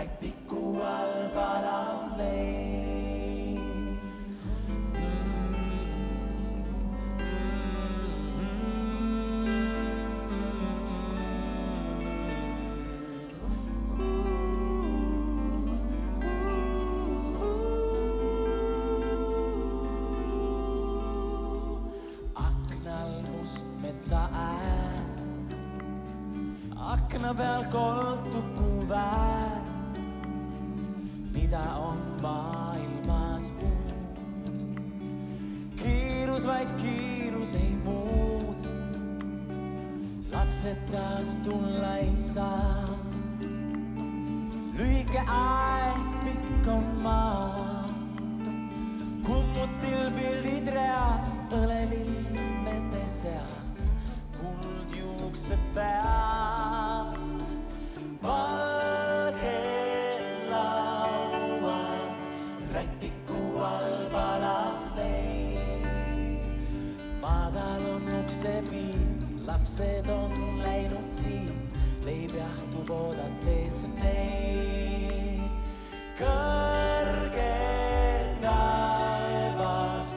rätiku all palav leib. Aknal must metsa akna peal koltub kuvää, mida on maailmas muud. Kiirus vaid kiirus ei muud, lapsed taas tulla ei saa. Lühike aeg, pikk on maa, kummutil pildid reas, õlelill nende seas, kuldjuuksed peas. Valge laual rätiku all palav leib. Madal on uksepiit, lapsed on läinud siit, leib jahtub oodates meid. Kõrgel taevas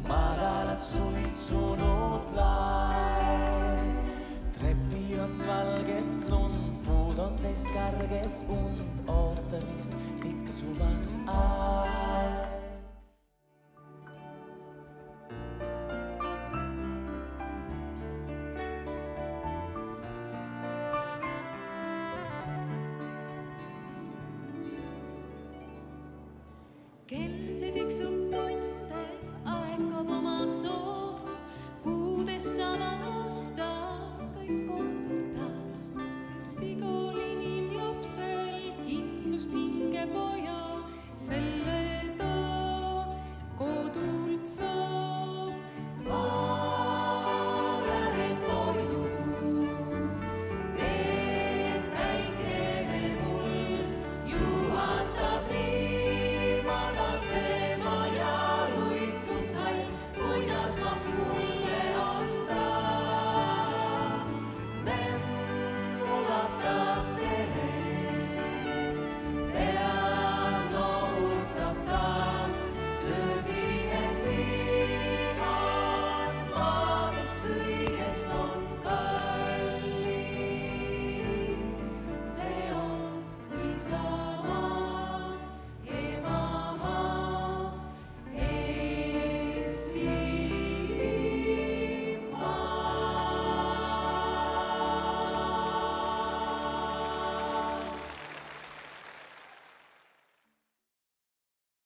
madalad suitsunud laev. Trepil on valget lund, puud on teis karget und, ootamist tiksumas aeg. Kell see tiksub tunde, aeg kaob oma soo.